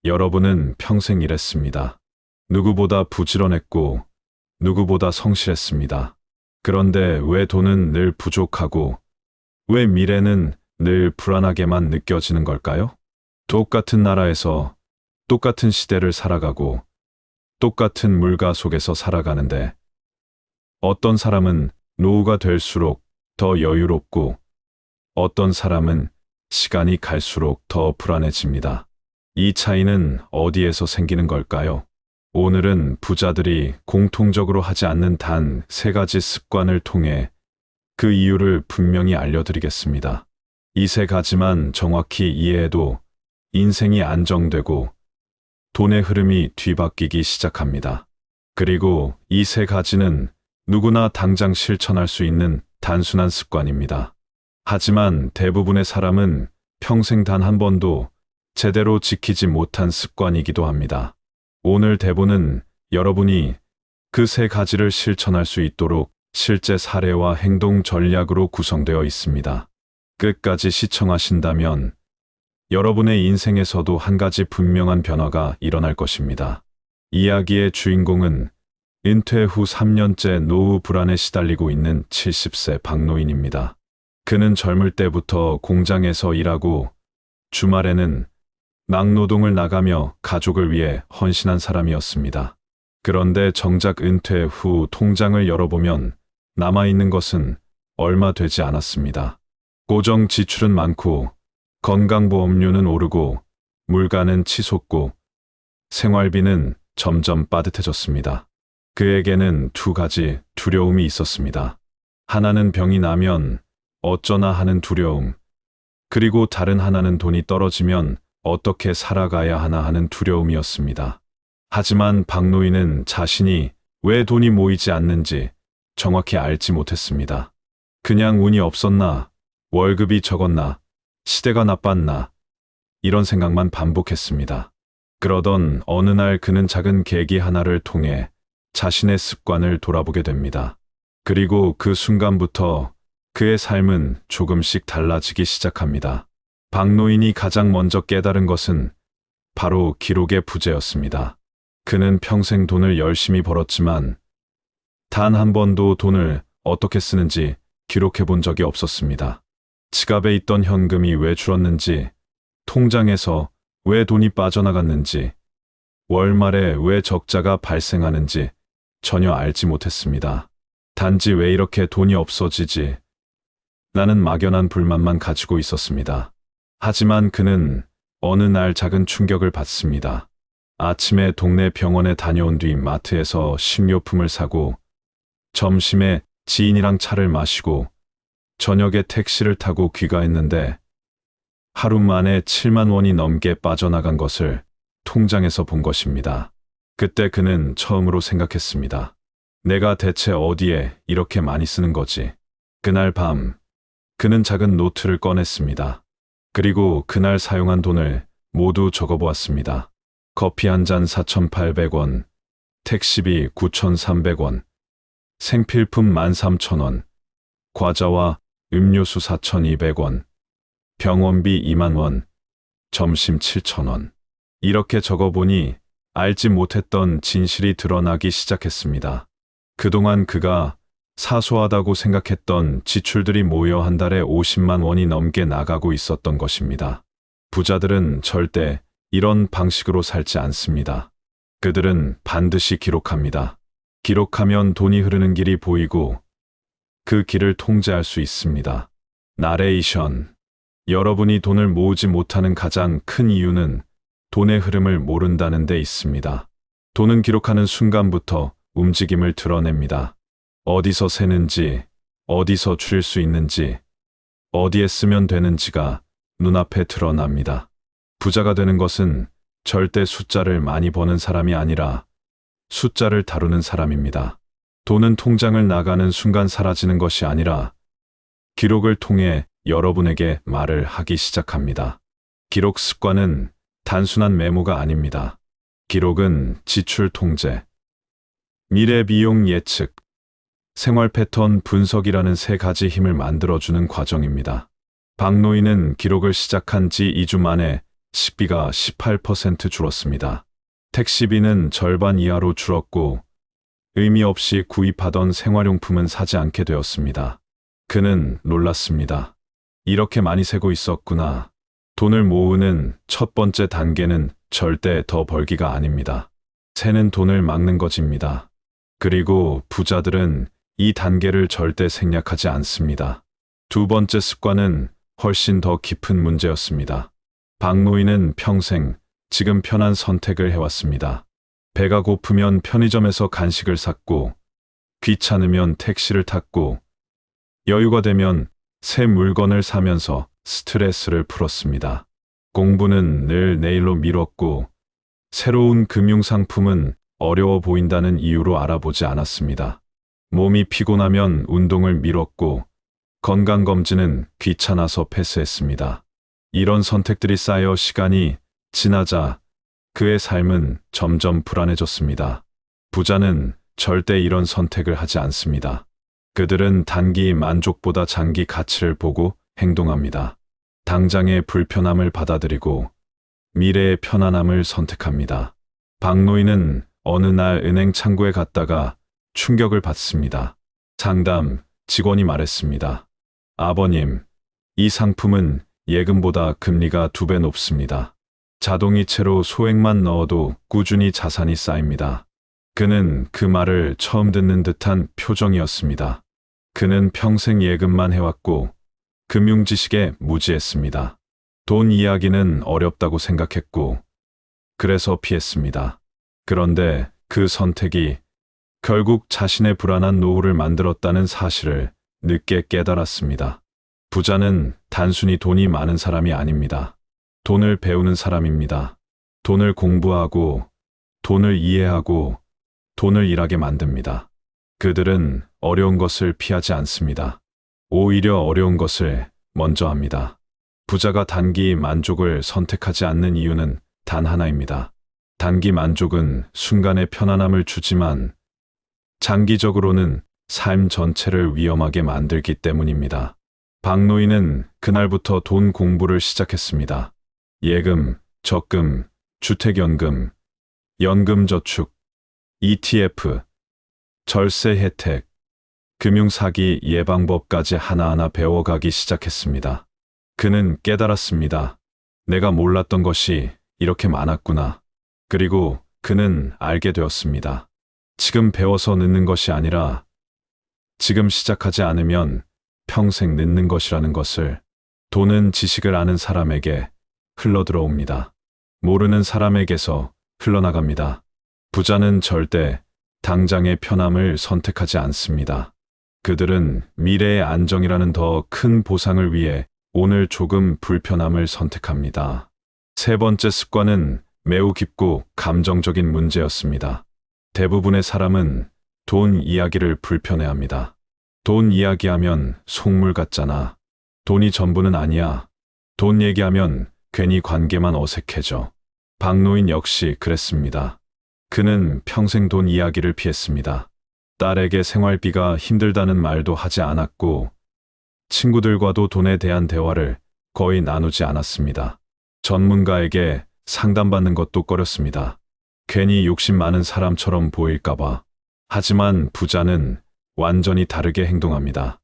여러분은 평생 일했습니다. 누구보다 부지런했고 누구보다 성실했습니다. 그런데 왜 돈은 늘 부족하고 왜 미래는 늘 불안하게만 느껴지는 걸까요? 똑같은 나라에서 똑같은 시대를 살아가고 똑같은 물가 속에서 살아가는데 어떤 사람은 노후가 될수록 더 여유롭고 어떤 사람은 시간이 갈수록 더 불안해집니다. 이 차이는 어디에서 생기는 걸까요? 오늘은 부자들이 공통적으로 하지 않는 단 3가지 습관을 통해 그 이유를 분명히 알려드리겠습니다. 이 3가지만 정확히 이해해도 인생이 안정되고 돈의 흐름이 뒤바뀌기 시작합니다. 그리고 이 3가지는 누구나 당장 실천할 수 있는 단순한 습관입니다. 하지만 대부분의 사람은 평생 단 한 번도 제대로 지키지 못한 습관이기도 합니다. 오늘 대본은 여러분이 그 3가지를 실천할 수 있도록 실제 사례와 행동 전략으로 구성되어 있습니다. 끝까지 시청하신다면 여러분의 인생에서도 한 가지 분명한 변화가 일어날 것입니다. 이야기의 주인공은 은퇴 후 3년째 노후 불안에 시달리고 있는 70세 박노인입니다. 그는 젊을 때부터 공장에서 일하고 주말에는 막노동을 나가며 가족을 위해 헌신한 사람이었습니다. 그런데 정작 은퇴 후 통장을 열어보면 남아있는 것은 얼마 되지 않았습니다. 고정 지출은 많고 건강보험료는 오르고 물가는 치솟고 생활비는 점점 빠듯해졌습니다. 그에게는 2가지 두려움이 있었습니다. 하나는 병이 나면 어쩌나 하는 두려움, 그리고 다른 하나는 돈이 떨어지면 어떻게 살아가야 하나 하는 두려움이었습니다. 하지만 박노인은 자신이 왜 돈이 모이지 않는지 정확히 알지 못했습니다. 그냥 운이 없었나, 월급이 적었나, 시대가 나빴나, 이런 생각만 반복했습니다. 그러던 어느 날 그는 작은 계기 하나를 통해 자신의 습관을 돌아보게 됩니다. 그리고 그 순간부터 그의 삶은 조금씩 달라지기 시작합니다. 박노인이 가장 먼저 깨달은 것은 바로 기록의 부재였습니다. 그는 평생 돈을 열심히 벌었지만 단 한 번도 돈을 어떻게 쓰는지 기록해 본 적이 없었습니다. 지갑에 있던 현금이 왜 줄었는지, 통장에서 왜 돈이 빠져나갔는지, 월말에 왜 적자가 발생하는지 전혀 알지 못했습니다. 단지 왜 이렇게 돈이 없어지지? 라는 막연한 불만만 가지고 있었습니다. 하지만 그는 어느 날 작은 충격을 받습니다. 아침에 동네 병원에 다녀온 뒤 마트에서 식료품을 사고 점심에 지인이랑 차를 마시고 저녁에 택시를 타고 귀가했는데 하루 만에 7만 원이 넘게 빠져나간 것을 통장에서 본 것입니다. 그때 그는 처음으로 생각했습니다. 내가 대체 어디에 이렇게 많이 쓰는 거지? 그날 밤 그는 작은 노트를 꺼냈습니다. 그리고 그날 사용한 돈을 모두 적어보았습니다. 커피 한 잔 4,800원, 택시비 9,300원, 생필품 13,000원, 과자와 음료수 4,200원, 병원비 2만 원, 점심 7,000원. 이렇게 적어보니 알지 못했던 진실이 드러나기 시작했습니다. 그동안 그가 사소하다고 생각했던 지출들이 모여 한 달에 50만 원이 넘게 나가고 있었던 것입니다. 부자들은 절대 이런 방식으로 살지 않습니다. 그들은 반드시 기록합니다. 기록하면 돈이 흐르는 길이 보이고 그 길을 통제할 수 있습니다. 나레이션. 여러분이 돈을 모으지 못하는 가장 큰 이유는 돈의 흐름을 모른다는 데 있습니다. 돈은 기록하는 순간부터 움직임을 드러냅니다. 어디서 새는지, 어디서 줄일 수 있는지, 어디에 쓰면 되는지가 눈앞에 드러납니다. 부자가 되는 것은 절대 숫자를 많이 버는 사람이 아니라 숫자를 다루는 사람입니다. 돈은 통장을 나가는 순간 사라지는 것이 아니라 기록을 통해 여러분에게 말을 하기 시작합니다. 기록 습관은 단순한 메모가 아닙니다. 기록은 지출 통제, 미래 비용 예측, 생활 패턴 분석이라는 3가지 힘을 만들어주는 과정입니다. 박노인은 기록을 시작한 지 2주 만에 식비가 18% 줄었습니다. 택시비는 절반 이하로 줄었고 의미 없이 구입하던 생활용품은 사지 않게 되었습니다. 그는 놀랐습니다. 이렇게 많이 세고 있었구나. 돈을 모으는 첫 번째 단계는 절대 더 벌기가 아닙니다. 새는 돈을 막는 것입니다. 그리고 부자들은 이 단계를 절대 생략하지 않습니다. 두 번째 습관은 훨씬 더 깊은 문제였습니다. 박노인은 평생 지금 편한 선택을 해왔습니다. 배가 고프면 편의점에서 간식을 샀고, 귀찮으면 택시를 탔고, 여유가 되면 새 물건을 사면서 스트레스를 풀었습니다. 공부는 늘 내일로 미뤘고, 새로운 금융상품은 어려워 보인다는 이유로 알아보지 않았습니다. 몸이 피곤하면 운동을 미뤘고, 건강검진은 귀찮아서 패스했습니다. 이런 선택들이 쌓여 시간이 지나자 그의 삶은 점점 불안해졌습니다. 부자는 절대 이런 선택을 하지 않습니다. 그들은 단기 만족보다 장기 가치를 보고 행동합니다. 당장의 불편함을 받아들이고 미래의 편안함을 선택합니다. 박노인은 어느 날 은행 창구에 갔다가 충격을 받습니다. 상담 직원이 말했습니다. 아버님, 이 상품은 예금보다 금리가 2배 높습니다. 자동이체로 소액만 넣어도 꾸준히 자산이 쌓입니다. 그는 그 말을 처음 듣는 듯한 표정이었습니다. 그는 평생 예금만 해왔고 금융 지식에 무지했습니다. 돈 이야기는 어렵다고 생각했고 그래서 피했습니다. 그런데 그 선택이 결국 자신의 불안한 노후를 만들었다는 사실을 늦게 깨달았습니다. 부자는 단순히 돈이 많은 사람이 아닙니다. 돈을 배우는 사람입니다. 돈을 공부하고, 돈을 이해하고, 돈을 일하게 만듭니다. 그들은 어려운 것을 피하지 않습니다. 오히려 어려운 것을 먼저 합니다. 부자가 단기 만족을 선택하지 않는 이유는 단 하나입니다. 단기 만족은 순간의 편안함을 주지만 장기적으로는 삶 전체를 위험하게 만들기 때문입니다. 박노인은 그날부터 돈 공부를 시작했습니다. 예금, 적금, 주택연금, 연금저축, ETF, 절세 혜택, 금융사기 예방법까지 하나하나 배워가기 시작했습니다. 그는 깨달았습니다. 내가 몰랐던 것이 이렇게 많았구나. 그리고 그는 알게 되었습니다. 지금 배워서 늦는 것이 아니라 지금 시작하지 않으면 평생 늦는 것이라는 것을. 돈은 지식을 아는 사람에게 흘러들어옵니다. 모르는 사람에게서 흘러나갑니다. 부자는 절대 당장의 편함을 선택하지 않습니다. 그들은 미래의 안정이라는 더 큰 보상을 위해 오늘 조금 불편함을 선택합니다. 세 번째 습관은 매우 깊고 감정적인 문제였습니다. 대부분의 사람은 돈 이야기를 불편해합니다. 돈 이야기하면 속물 같잖아. 돈이 전부는 아니야. 돈 얘기하면 괜히 관계만 어색해져. 박노인 역시 그랬습니다. 그는 평생 돈 이야기를 피했습니다. 딸에게 생활비가 힘들다는 말도 하지 않았고 친구들과도 돈에 대한 대화를 거의 나누지 않았습니다. 전문가에게 상담받는 것도 꺼렸습니다. 괜히 욕심 많은 사람처럼 보일까봐. 하지만 부자는 완전히 다르게 행동합니다.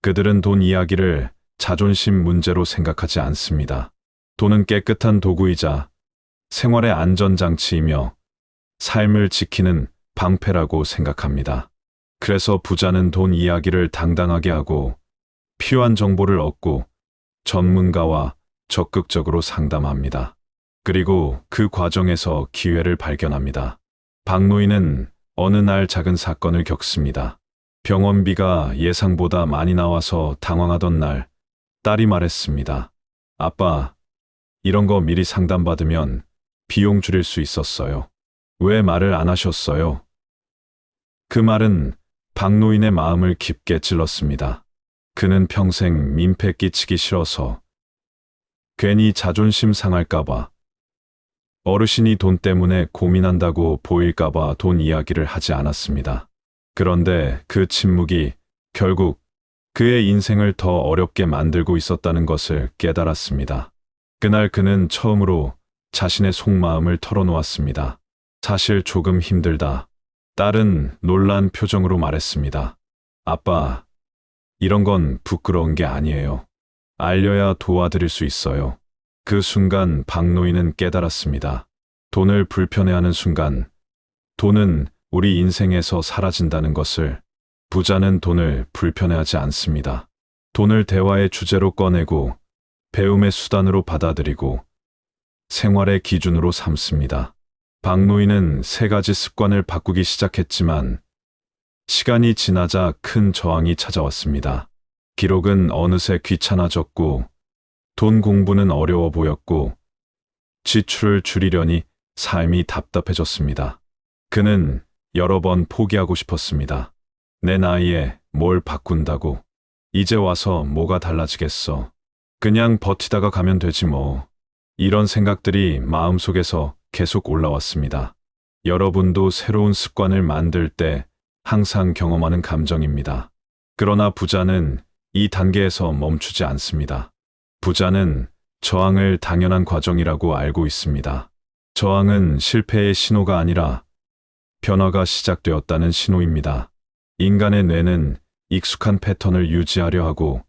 그들은 돈 이야기를 자존심 문제로 생각하지 않습니다. 돈은 깨끗한 도구이자 생활의 안전장치이며 삶을 지키는 방패라고 생각합니다. 그래서 부자는 돈 이야기를 당당하게 하고 필요한 정보를 얻고 전문가와 적극적으로 상담합니다. 그리고 그 과정에서 기회를 발견합니다. 박노인은 어느 날 작은 사건을 겪습니다. 병원비가 예상보다 많이 나와서 당황하던 날 딸이 말했습니다. 아빠, 이런 거 미리 상담받으면 비용 줄일 수 있었어요. 왜 말을 안 하셨어요? 그 말은 박노인의 마음을 깊게 찔렀습니다. 그는 평생 민폐 끼치기 싫어서 괜히 자존심 상할까봐 어르신이 돈 때문에 고민한다고 보일까봐 돈 이야기를 하지 않았습니다. 그런데 그 침묵이 결국 그의 인생을 더 어렵게 만들고 있었다는 것을 깨달았습니다. 그날 그는 처음으로 자신의 속마음을 털어놓았습니다. 사실 조금 힘들다. 딸은 놀란 표정으로 말했습니다. 아빠, 이런 건 부끄러운 게 아니에요. 알려야 도와드릴 수 있어요. 그 순간 박노인은 깨달았습니다. 돈을 불편해하는 순간, 돈은 우리 인생에서 사라진다는 것을. 부자는 돈을 불편해하지 않습니다. 돈을 대화의 주제로 꺼내고 배움의 수단으로 받아들이고 생활의 기준으로 삼습니다. 박노인은 3가지 습관을 바꾸기 시작했지만 시간이 지나자 큰 저항이 찾아왔습니다. 기록은 어느새 귀찮아졌고 돈 공부는 어려워 보였고 지출을 줄이려니 삶이 답답해졌습니다. 그는 여러 번 포기하고 싶었습니다. 내 나이에 뭘 바꾼다고. 이제 와서 뭐가 달라지겠어. 그냥 버티다가 가면 되지 뭐. 이런 생각들이 마음속에서 계속 올라왔습니다. 여러분도 새로운 습관을 만들 때 항상 경험하는 감정입니다. 그러나 부자는 이 단계에서 멈추지 않습니다. 부자는 저항을 당연한 과정이라고 알고 있습니다. 저항은 실패의 신호가 아니라 변화가 시작되었다는 신호입니다. 인간의 뇌는 익숙한 패턴을 유지하려 하고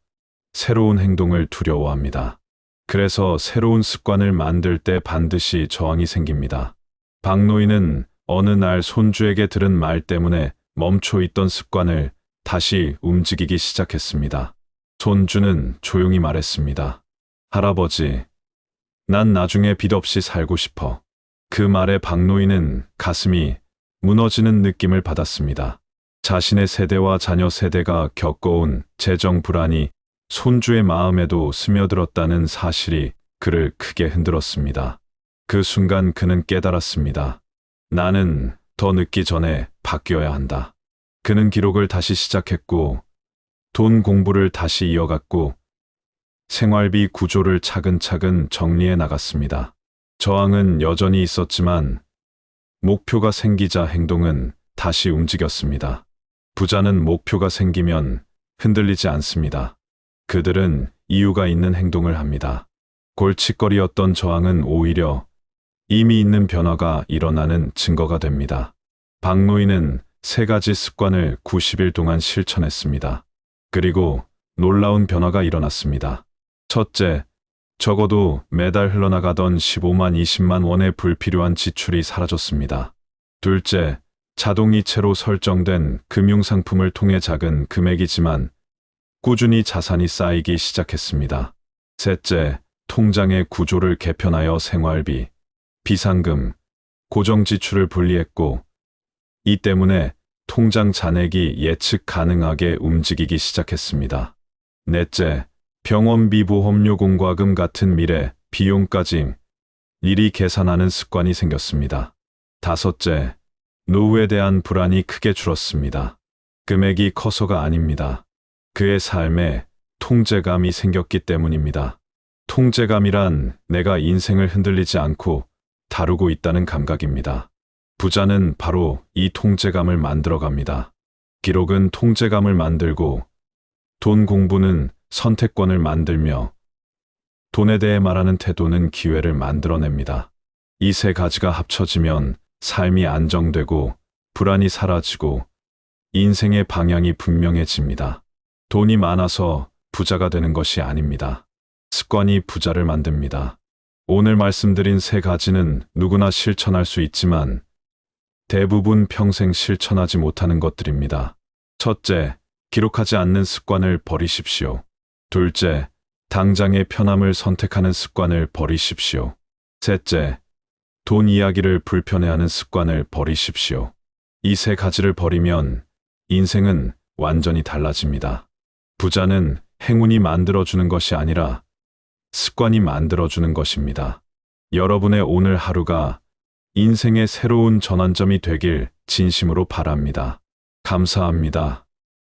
새로운 행동을 두려워합니다. 그래서 새로운 습관을 만들 때 반드시 저항이 생깁니다. 박노인은 어느 날 손주에게 들은 말 때문에 멈춰 있던 습관을 다시 움직이기 시작했습니다. 손주는 조용히 말했습니다. 할아버지, 난 나중에 빚 없이 살고 싶어. 그 말에 박노인은 가슴이 무너지는 느낌을 받았습니다. 자신의 세대와 자녀 세대가 겪어온 재정 불안이 손주의 마음에도 스며들었다는 사실이 그를 크게 흔들었습니다. 그 순간 그는 깨달았습니다. 나는 더 늦기 전에 바뀌어야 한다. 그는 기록을 다시 시작했고 돈 공부를 다시 이어갔고 생활비 구조를 차근차근 정리해 나갔습니다. 저항은 여전히 있었지만 목표가 생기자 행동은 다시 움직였습니다. 부자는 목표가 생기면 흔들리지 않습니다. 그들은 이유가 있는 행동을 합니다. 골칫거리였던 저항은 오히려 이미 있는 변화가 일어나는 증거가 됩니다. 박노인은 3가지 습관을 90일 동안 실천했습니다. 그리고 놀라운 변화가 일어났습니다. 첫째, 적어도 매달 흘러나가던 15만 20만 원의 불필요한 지출이 사라졌습니다. 둘째, 자동이체로 설정된 금융상품을 통해 작은 금액이지만 꾸준히 자산이 쌓이기 시작했습니다. 셋째, 통장의 구조를 개편하여 생활비, 비상금, 고정지출을 분리했고 이 때문에 통장 잔액이 예측 가능하게 움직이기 시작했습니다. 넷째, 병원비 보험료 공과금 같은 미래 비용까지 미리 계산하는 습관이 생겼습니다. 다섯째, 노후에 대한 불안이 크게 줄었습니다. 금액이 커서가 아닙니다. 그의 삶에 통제감이 생겼기 때문입니다. 통제감이란 내가 인생을 흔들리지 않고 다루고 있다는 감각입니다. 부자는 바로 이 통제감을 만들어갑니다. 기록은 통제감을 만들고 돈 공부는 선택권을 만들며 돈에 대해 말하는 태도는 기회를 만들어냅니다. 이 3가지가 합쳐지면 삶이 안정되고 불안이 사라지고 인생의 방향이 분명해집니다. 돈이 많아서 부자가 되는 것이 아닙니다. 습관이 부자를 만듭니다. 오늘 말씀드린 3가지는 누구나 실천할 수 있지만 대부분 평생 실천하지 못하는 것들입니다. 첫째, 기록하지 않는 습관을 버리십시오. 둘째, 당장의 편함을 선택하는 습관을 버리십시오. 셋째, 돈 이야기를 불편해하는 습관을 버리십시오. 이 3가지를 버리면 인생은 완전히 달라집니다. 부자는 행운이 만들어주는 것이 아니라 습관이 만들어주는 것입니다. 여러분의 오늘 하루가 인생의 새로운 전환점이 되길 진심으로 바랍니다. 감사합니다.